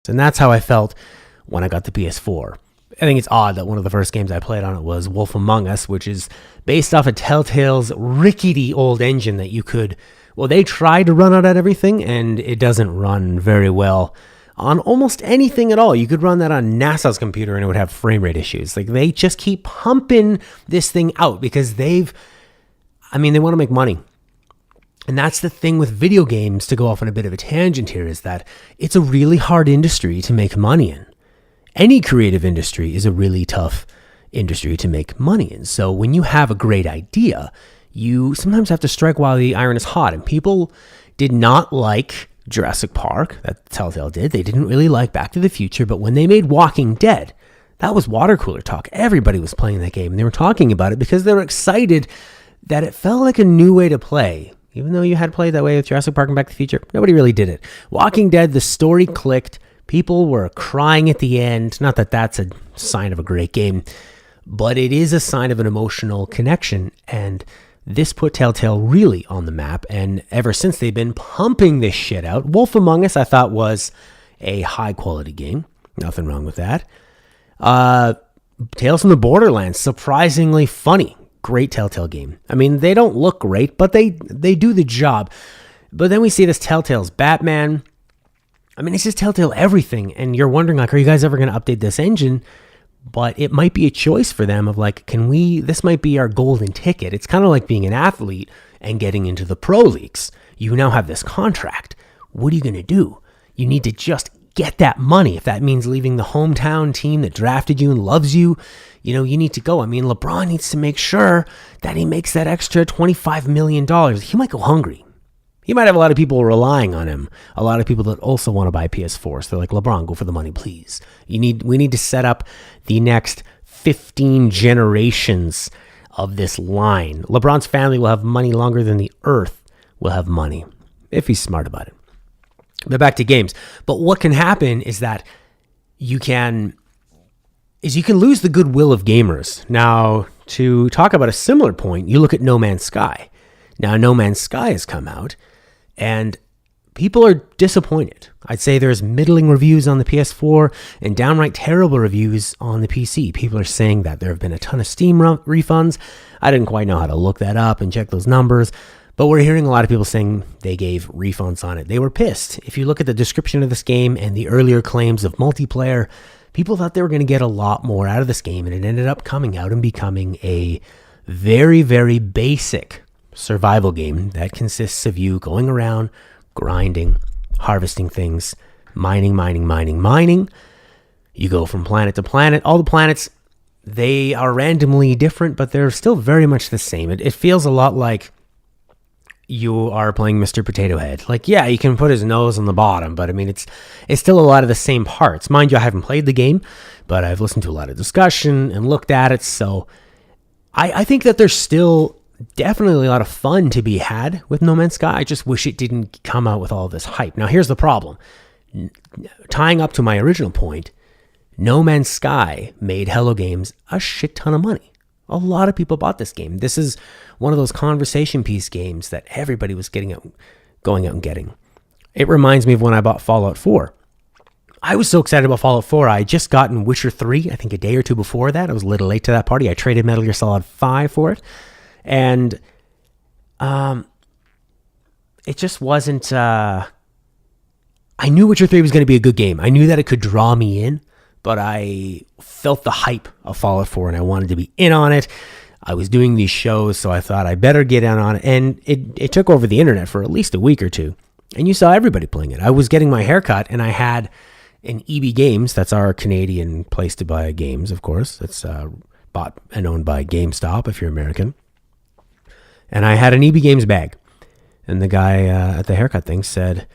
experience. And that's how I felt when I got the PS4. I think it's odd that one of the first games I played on it was Wolf Among Us, which is based off of TellTale's rickety old engine that you could, well, they tried to run it at everything, and it doesn't run very well on almost anything at all. You could run that on NASA's computer and it would have frame rate issues. Like, they just keep pumping this thing out because they want to make money. And that's the thing with video games, to go off on a bit of a tangent here, is that it's a really hard industry to make money in. Any creative industry is a really tough industry to make money in. So when you have a great idea, you sometimes have to strike while the iron is hot. And people did not like Jurassic Park, that Telltale did. They didn't really like Back to the Future, but when they made Walking Dead, that was water cooler talk. Everybody was playing that game, and they were talking about it because they were excited that it felt like a new way to play. Even though you had played that way with Jurassic Park and Back to the Future, nobody really did it. Walking Dead, the story clicked. People were crying at the end. Not that that's a sign of a great game, but it is a sign of an emotional connection. And this put Telltale really on the map. And ever since, they've been pumping this shit out. Wolf Among Us, I thought, was a high quality game. Nothing wrong with that. Tales from the Borderlands, surprisingly funny. Great Telltale game. I mean, they don't look great, but they do the job. But then we see this Telltale's Batman. I mean, it's just Telltale everything. And you're wondering, like, are you guys ever going to update this engine? But it might be a choice for them of like, this might be our golden ticket. It's kind of like being an athlete and getting into the pro leagues. You now have this contract. What are you going to do? You need to just get that money. If that means leaving the hometown team that drafted you and loves you, you need to go. I mean, LeBron needs to make sure that he makes that extra $25 million. He might go hungry. He might have a lot of people relying on him. A lot of people that also want to buy PS4. So they're like, LeBron, go for the money, please. We need to set up the next 15 generations of this line. LeBron's family will have money longer than the earth will have money, if he's smart about it. But back to games. But what can happen is that you can lose the goodwill of gamers. Now, to talk about a similar point, you look at No Man's Sky. Now, No Man's Sky has come out, and people are disappointed. I'd say there's middling reviews on the PS4 and downright terrible reviews on the PC. People are saying that there have been a ton of Steam refunds. I didn't quite know how to look that up and check those numbers, but we're hearing a lot of people saying they gave refunds on it. They were pissed. If you look at the description of this game and the earlier claims of multiplayer, people thought they were going to get a lot more out of this game, and it ended up coming out and becoming a very, very basic survival game that consists of you going around, grinding, harvesting things, mining. You go from planet to planet. All the planets, they are randomly different, but they're still very much the same. It feels a lot like you are playing Mr. Potato Head. Like, yeah, you can put his nose on the bottom, but I mean, it's still a lot of the same parts. Mind you, I haven't played the game, but I've listened to a lot of discussion and looked at it, so I think that there's still definitely a lot of fun to be had with No Man's Sky. I just wish it didn't come out with all this hype. Now, here's the problem. Tying up to my original point, No Man's Sky made Hello Games a shit ton of money. A lot of people bought this game. This is one of those conversation piece games that everybody was going out and getting. It reminds me of when I bought Fallout 4. I was so excited about Fallout 4. I had just gotten Witcher 3, I think a day or two before that. I was a little late to that party. I traded Metal Gear Solid 5 for it. And it just wasn't... I knew Witcher 3 was going to be a good game. I knew that it could draw me in, but I felt the hype of Fallout 4 and I wanted to be in on it. I was doing these shows, so I thought I better get in on it. And it took over the internet for at least a week or two. And you saw everybody playing it. I was getting my hair cut, and I had an EB Games. That's our Canadian place to buy games, of course. It's bought and owned by GameStop if you're American. And I had an EB Games bag. And the guy at the haircut thing said,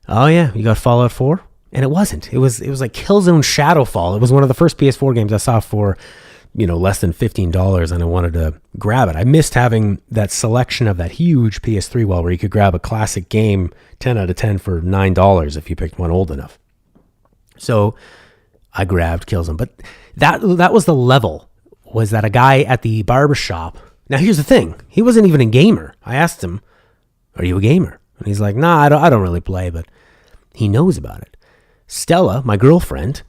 "Oh yeah, you got Fallout 4?" And it wasn't. It was like Killzone Shadowfall. It was one of the first PS4 games I saw for, less than $15, and I wanted to grab it. I missed having that selection of that huge PS3 wall where you could grab a classic game 10 out of 10 for $9 if you picked one old enough. So I grabbed Killzone. But that was the level, was that a guy at the barbershop. Now here's the thing. He wasn't even a gamer. I asked him, "Are you a gamer?" And he's like, "Nah, I don't really play," but he knows about it. Stella, my girlfriend,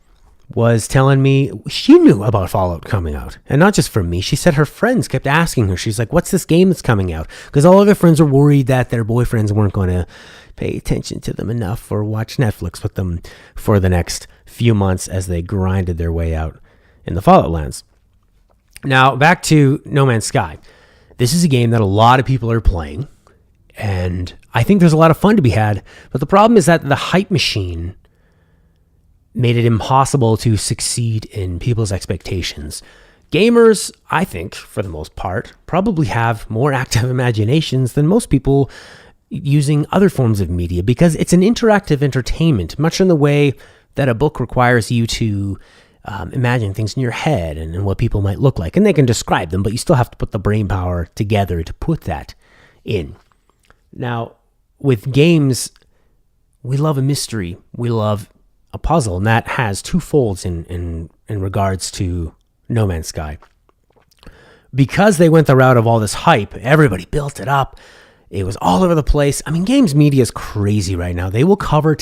was telling me she knew about Fallout coming out. And not just from me. She said her friends kept asking her. She's like, what's this game that's coming out? Because all of her friends were worried that their boyfriends weren't going to pay attention to them enough or watch Netflix with them for the next few months as they grinded their way out in the Fallout lands. Now, back to No Man's Sky. This is a game that a lot of people are playing, and I think there's a lot of fun to be had. But the problem is that the hype machine made it impossible to succeed in people's expectations. Gamers, I think, for the most part, probably have more active imaginations than most people using other forms of media because it's an interactive entertainment, much in the way that a book requires you to imagine things in your head and what people might look like. And they can describe them, but you still have to put the brain power together to put that in. Now, with games, we love a mystery. We love a puzzle, and that has two folds in regards to No Man's Sky. Because they went the route of all this hype, everybody built it up. It was all over the place. I mean, games media is crazy right now. They will cover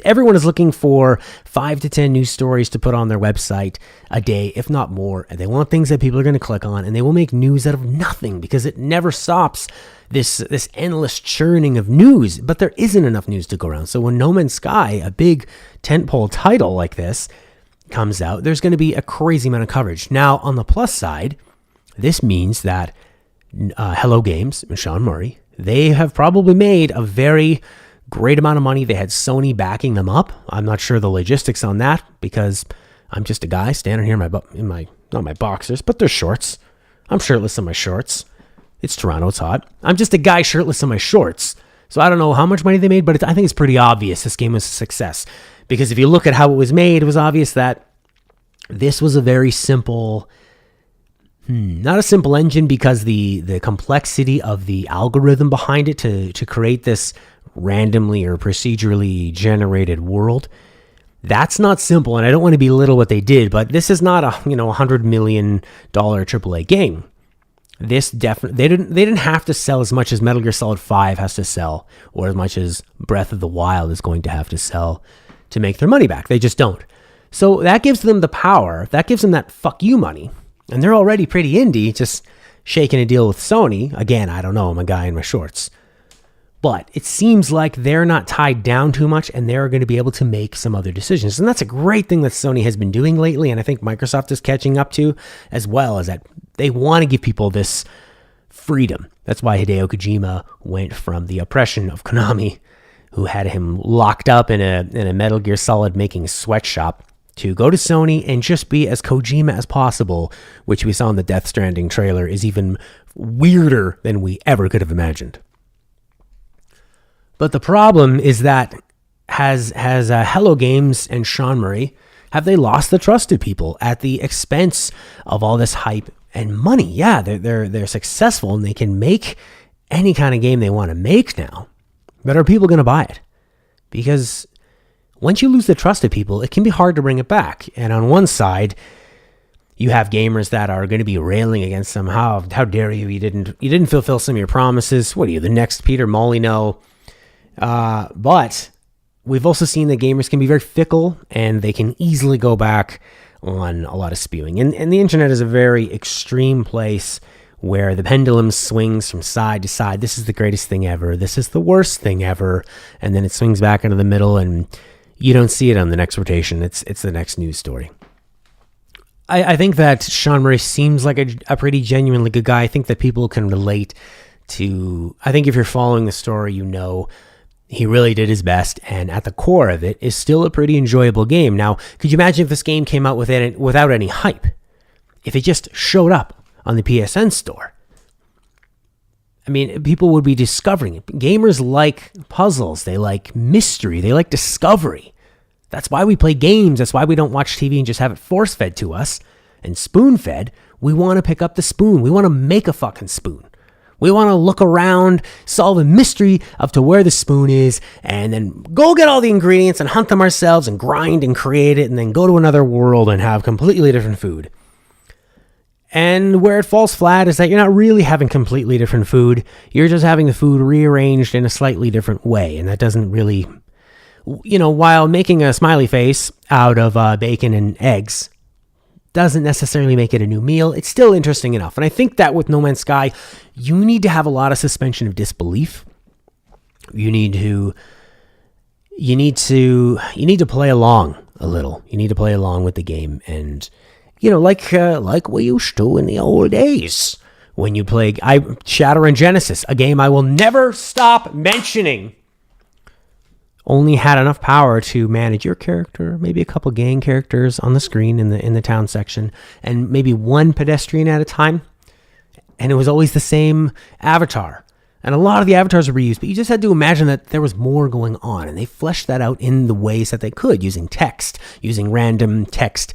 everyone is looking for 5 to 10 news stories to put on their website a day, if not more. And they want things that people are going to click on, and they will make news out of nothing because it never stops. This endless churning of news, but there isn't enough news to go around. So when No Man's Sky, a big tentpole title like this, comes out, there's going to be a crazy amount of coverage. Now, on the plus side, this means that Hello Games and Sean Murray, they have probably made a very great amount of money. They had Sony backing them up. I'm not sure the logistics on that because I'm just a guy standing here in my not my boxers, but they're shorts. I'm shirtless in my shorts. It's Toronto, it's hot. I'm just a guy shirtless in my shorts. So I don't know how much money they made, but I think it's pretty obvious this game was a success. Because if you look at how it was made, it was obvious that this was a very simple, not a simple engine because the complexity of the algorithm behind it to create this randomly or procedurally generated world, that's not simple. And I don't want to belittle what they did, but this is not a $100 million AAA game. This definitely they didn't have to sell as much as Metal Gear Solid 5 has to sell, or as much as Breath of the Wild is going to have to sell to make their money back. They just don't. So that gives them the power. That gives them that fuck you money. And they're already pretty indie, just shaking a deal with Sony. Again, I don't know. I'm a guy in my shorts. But it seems like they're not tied down too much, and they're going to be able to make some other decisions. And that's a great thing that Sony has been doing lately, and I think Microsoft is catching up to as well, is that they want to give people this freedom. That's why Hideo Kojima went from the oppression of Konami, who had him locked up in a Metal Gear Solid making sweatshop, to go to Sony and just be as Kojima as possible, which we saw in the Death Stranding trailer is even weirder than we ever could have imagined. But the problem is that has Hello Games and Sean Murray, have they lost the trust of people at the expense of all this hype and money? Yeah, they're successful and they can make any kind of game they want to make now. But are people going to buy it? Because once you lose the trust of people, it can be hard to bring it back. And on one side, you have gamers that are going to be railing against them. How dare you? You didn't fulfill some of your promises. What are you, the next Peter Molyneux? But we've also seen that gamers can be very fickle and they can easily go back on a lot of spewing. And the internet is a very extreme place where the pendulum swings from side to side. This is the greatest thing ever. This is the worst thing ever. And then it swings back into the middle and you don't see it on the next rotation. It's the next news story. I think that Sean Murray seems like a pretty genuinely good guy. I think that people can relate to, I think if you're following the story, he really did his best, and at the core of it is still a pretty enjoyable game. Now, could you imagine if this game came out without any hype? If it just showed up on the PSN store? I mean, people would be discovering it. Gamers like puzzles. They like mystery. They like discovery. That's why we play games. That's why we don't watch TV and just have it force-fed to us and spoon-fed. We want to pick up the spoon. We want to make a fucking spoon. We want to look around, solve a mystery of to where the spoon is, and then go get all the ingredients and hunt them ourselves and grind and create it, and then go to another world and have completely different food. And where it falls flat is that you're not really having completely different food. You're just having the food rearranged in a slightly different way, and that doesn't really while making a smiley face out of bacon and eggs doesn't necessarily make it a new meal, it's still interesting enough. And I think that with No Man's Sky, you need to have a lot of suspension of disbelief. You need to play along a little. You need to play along with the game, and like we used to in the old days when you play Shadowrun Genesis, a game I will never stop mentioning. Only had enough power to manage your character, maybe a couple gang characters on the screen in the town section, and maybe one pedestrian at a time. And it was always the same avatar. And a lot of the avatars were reused, but you just had to imagine that there was more going on, and they fleshed that out in the ways that they could, using text, using random text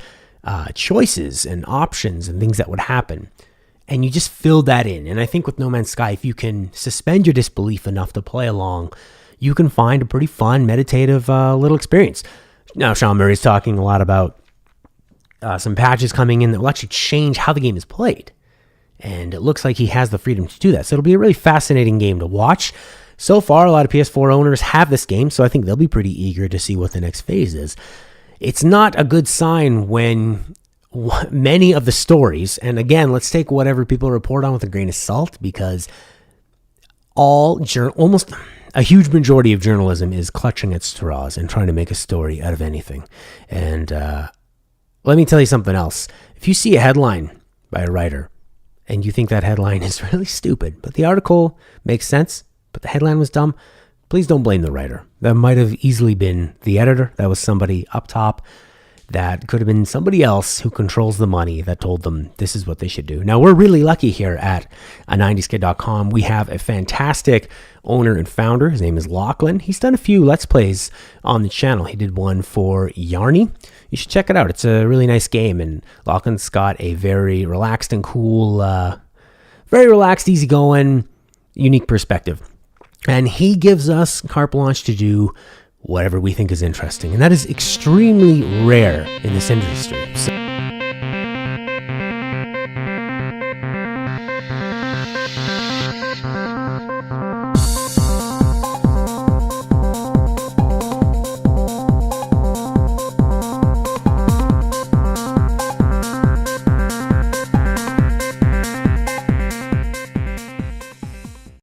choices and options and things that would happen. And you just filled that in. And I think with No Man's Sky, if you can suspend your disbelief enough to play along, you can find a pretty fun, meditative little experience. Now, Sean Murray's talking a lot about some patches coming in that will actually change how the game is played. And it looks like he has the freedom to do that. So it'll be a really fascinating game to watch. So far, a lot of PS4 owners have this game, so I think they'll be pretty eager to see what the next phase is. It's not a good sign when many of the stories, and again, let's take whatever people report on with a grain of salt, because almost a huge majority of journalism is clutching at straws and trying to make a story out of anything. And let me tell you something else. If you see a headline by a writer and you think that headline is really stupid, but the article makes sense, but the headline was dumb, please don't blame the writer. That might have easily been the editor. That was somebody up top. That could have been somebody else who controls the money that told them this is what they should do. Now, we're really lucky here at a90skid.com. We have a fantastic owner and founder. His name is Lachlan. He's done a few Let's Plays on the channel. He did one for Yarny. You should check it out. It's a really nice game, and Lachlan's got a very relaxed and cool, very relaxed, easygoing, unique perspective. And he gives us carte blanche to do whatever we think is interesting. And that is extremely rare in this industry. So